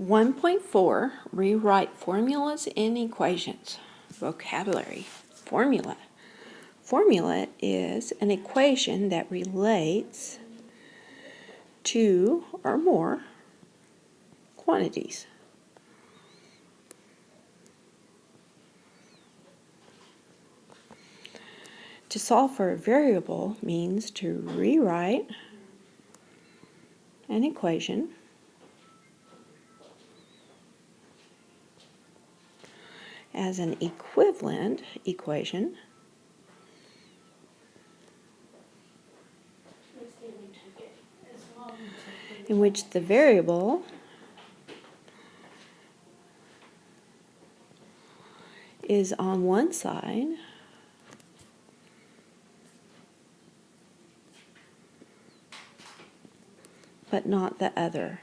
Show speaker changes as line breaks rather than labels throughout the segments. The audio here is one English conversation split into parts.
1.4, rewrite formulas and equations. Vocabulary. Formula. Formula is an equation that relates two or more quantities. To solve for a variable means to rewrite an equation as an equivalent equation in which the variable is on one side but not the other.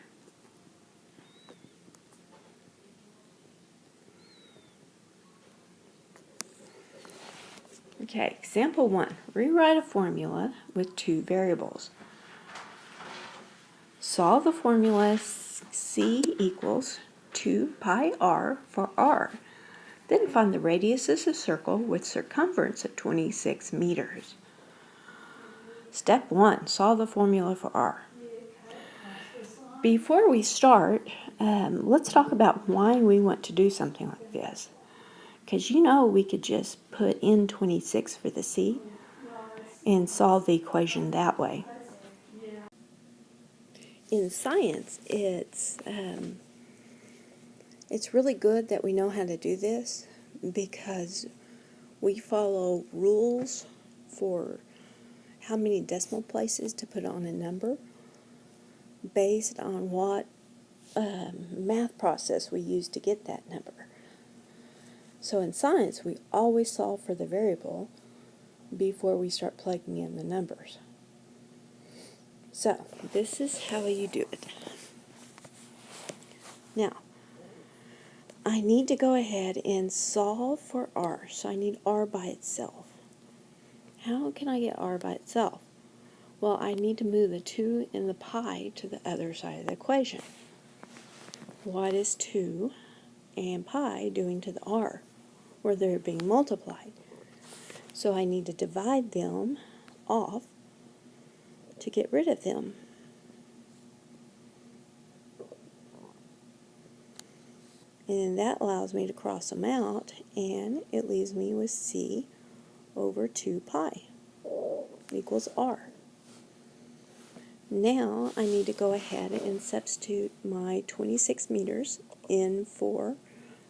Okay, example 1. Rewrite a formula with two variables. Solve the formula C equals 2 pi r for r. Then find the radius of a circle with circumference of 26 meters. Step 1. Solve the formula for r. Before we start, let's talk about why we want to do something like this. Because we could just put in 26 for the c and solve the equation that way. In science, it's really good that we know how to do this because we follow rules for how many decimal places to put on a number based on what math process we use to get that number. So in science, we always solve for the variable before we start plugging in the numbers. So this is how you do it. Now, I need to go ahead and solve for r, so I need r by itself. How can I get r by itself? Well, I need to move the 2 and the pi to the other side of the equation. What is 2 and pi doing to the r, where they're being multiplied? So I need to divide them off to get rid of them. And that allows me to cross them out, and it leaves me with c over 2 pi equals r. Now I need to go ahead and substitute my 26 meters in for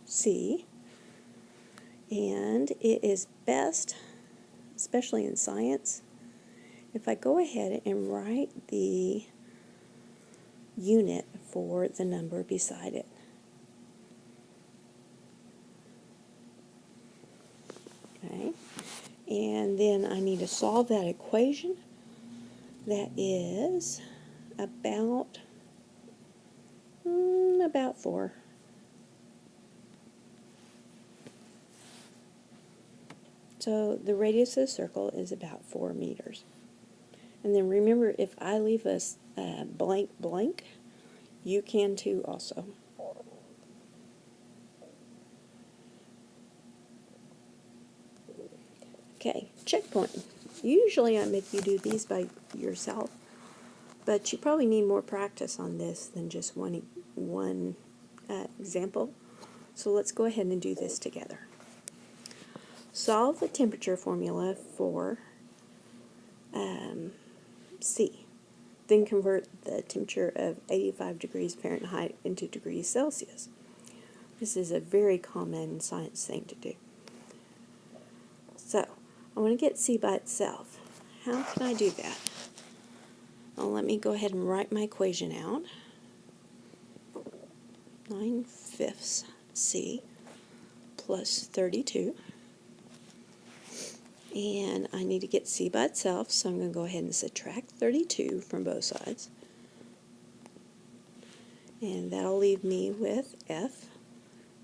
c, and it is best, especially in science, if I go ahead and write the unit for the number beside it. Okay, and then I need to solve that equation. That is about 4. So the radius of the circle is about 4 meters. And then remember, if I leave a blank, you can too also. Okay, checkpoint. Usually I make you do these by yourself, but you probably need more practice on this than just one example. So let's go ahead and do this together. Solve the temperature formula for C. Then convert the temperature of 85 degrees Fahrenheit into degrees Celsius. This is a very common science thing to do. So, I want to get C by itself. How can I do that? Well, let me go ahead and write my equation out. 9/5 C plus 32. And I need to get C by itself, so I'm going to go ahead and subtract 32 from both sides. And that'll leave me with F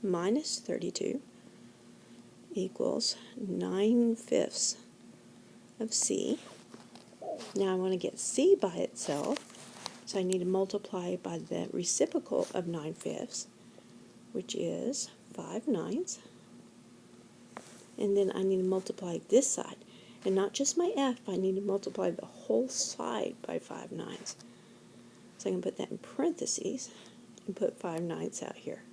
minus 32 equals 9/5 of C. Now I want to get C by itself, So I need to multiply by the reciprocal of 9/5, which is 5/9. And then I need to multiply this side. And not just my f, I need to multiply the whole side by 5/9. So I can put that in parentheses and put 5/9 out here.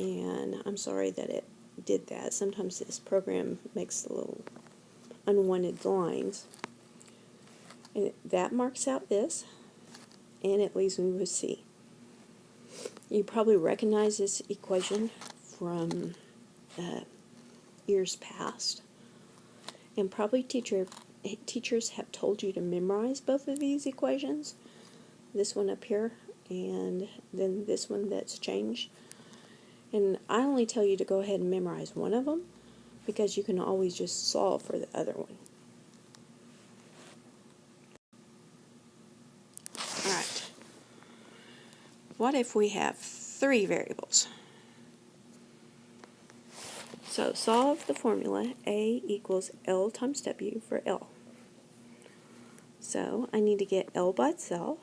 And I'm sorry that it did that. Sometimes this program makes little unwanted lines. And that marks out this, and it leaves me with C. You probably recognize this equation from years past, and probably teachers have told you to memorize both of these equations, this one up here and then this one that's changed. And I only tell you to go ahead and memorize one of them because you can always just solve for the other one. Alright, what if we have 3 variables? So solve the formula A equals L times W for L. So I need to get L by itself.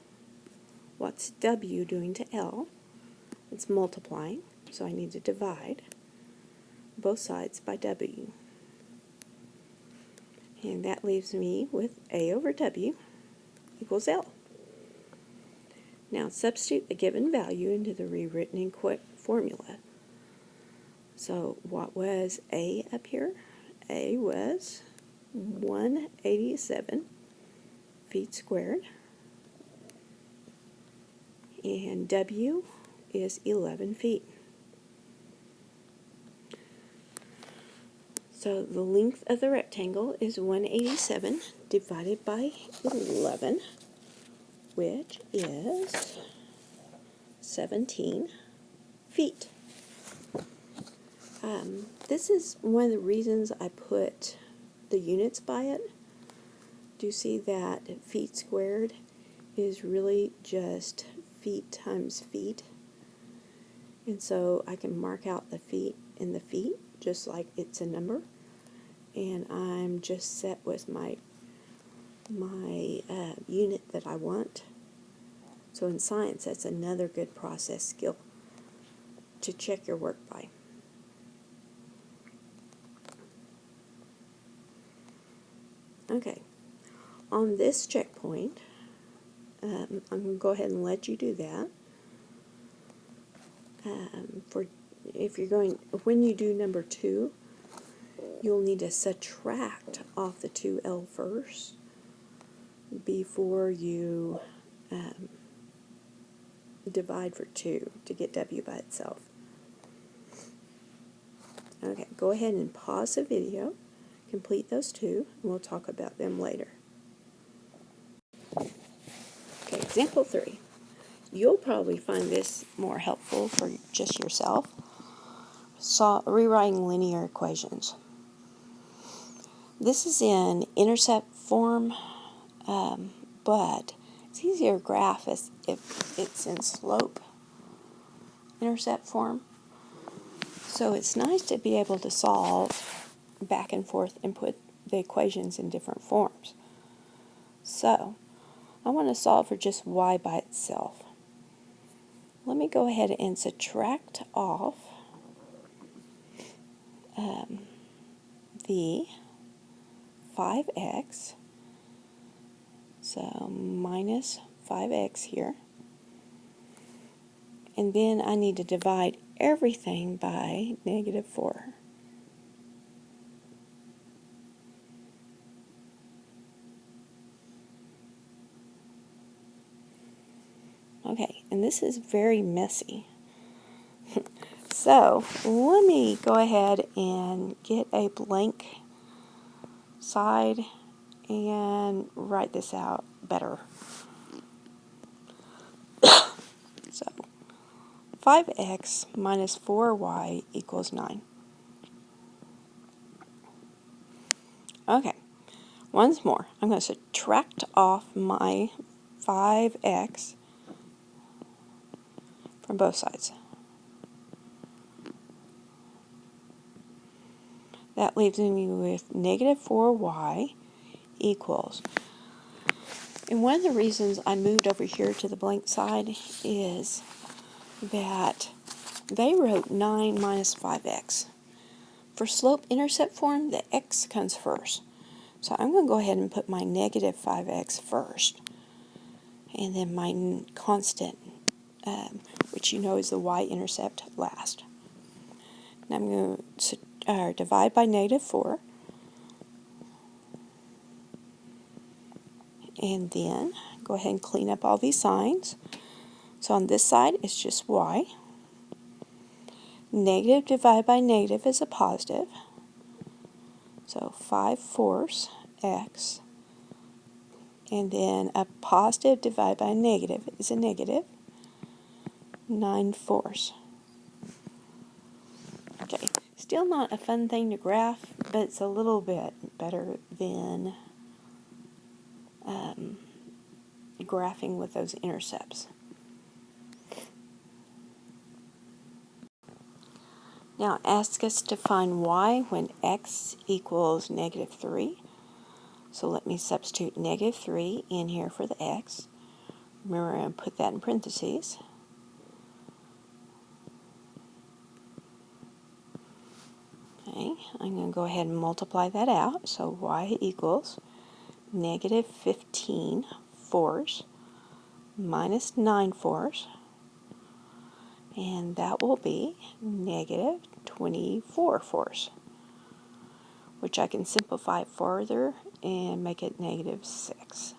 What's W doing to L? It's multiplying, so I need to divide both sides by W. And that leaves me with A over W equals L. Now substitute the given value into the rewritten formula. So what was A up here? A was 187 feet squared. And W is 11 feet. So the length of the rectangle is 187 divided by 11, which is 17 feet. This is one of the reasons I put the units by it. Do you see that feet squared is really just feet times feet? And so I can mark out the feet in the feet just like it's a number. And I'm just set with my unit that I want. So in science, that's another good process skill to check your work by. Okay, on this checkpoint, I'm going to go ahead and let you do that. When you do number 2, you'll need to subtract off the 2L first before you divide for 2 to get W by itself. Okay, go ahead and pause the video, complete those 2, and we'll talk about them later. Okay, example 3. You'll probably find this more helpful for just yourself. Rewriting linear equations. This is in intercept form, but it's easier to graph if it's in slope intercept form. So it's nice to be able to solve back and forth and put the equations in different forms. So I want to solve for just y by itself. Let me go ahead and subtract off the 5x, so minus 5x here, and then I need to divide everything by -4. Okay, and this is very messy. So let me go ahead and get a blank side and write this out better. So 5x minus 4y equals 9. Okay, once more, I'm going to subtract off my 5x from both sides. That leaves me with -4y equals And one of the reasons I moved over here to the blank side is that they wrote 9 minus 5x. For slope-intercept form, the x comes first. So I'm going to go ahead and put my negative 5x first, and then my constant, which you know is the y-intercept, last. And I'm going to divide by negative 4, and then go ahead and clean up all these signs. So on this side, it's just y. Negative divided by negative is a positive. So 5/4 x. And then a positive divided by a negative is a negative. 9/4. Okay, still not a fun thing to graph, but it's a little bit better than graphing with those intercepts. Now ask us to find y when x equals negative 3. So let me substitute negative 3 in here for the x. Remember, I'm going to put that in parentheses. Okay, I'm going to go ahead and multiply that out. So y equals negative 15/4 minus 9/4. And that will be negative 24/4, which I can simplify further and make it negative 6.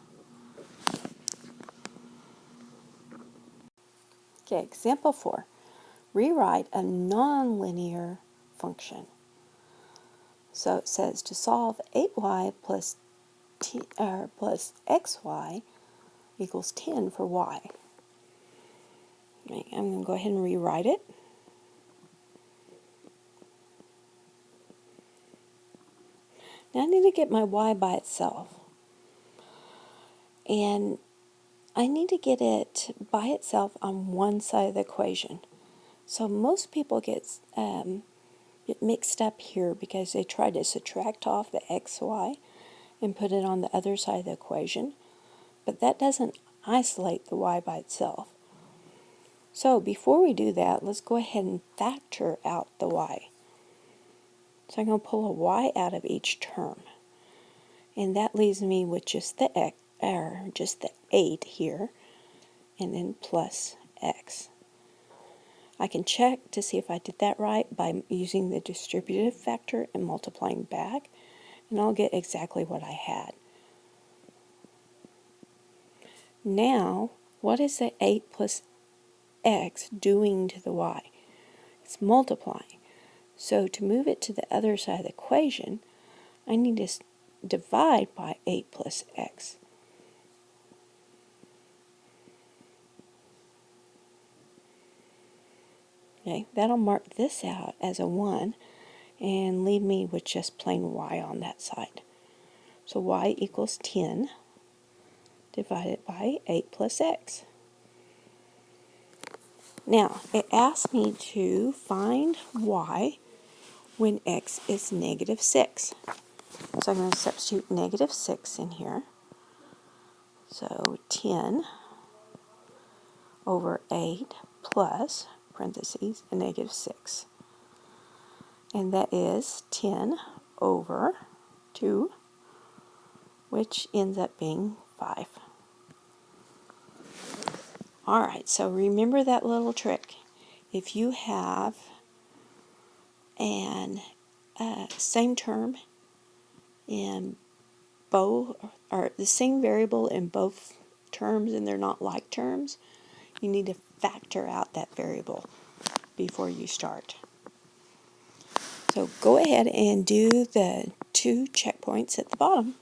Okay, example 4. Rewrite a nonlinear function. So it says to solve 8y plus xy equals 10 for y. Okay, I'm going to go ahead and rewrite it. Now I need to get my y by itself. And I need to get it by itself on one side of the equation. So most people get mixed up here because they try to subtract off the xy and put it on the other side of the equation. But that doesn't isolate the y by itself. So before we do that, let's go ahead and factor out the y. So I'm going to pull a y out of each term. And that leaves me with just the x, just the 8 here, and then plus x. I can check to see if I did that right by using the distributive factor and multiplying back, and I'll get exactly what I had. Now, what is the 8 plus x doing to the y? It's multiplying. So to move it to the other side of the equation, I need to divide by 8 plus x. Okay, that'll mark this out as a 1 and leave me with just plain y on that side. So y equals 10 divided by 8 plus x. Now, it asks me to find y when x is negative 6. So I'm going to substitute negative 6 in here. So 10 over 8 plus, parentheses, a negative 6. And that is 10 over 2, which ends up being 5. Alright, so remember that little trick. If you have an same term in both, or the same variable in both terms and they're not like terms, you need to factor out that variable before you start. So go ahead and do the 2 checkpoints at the bottom.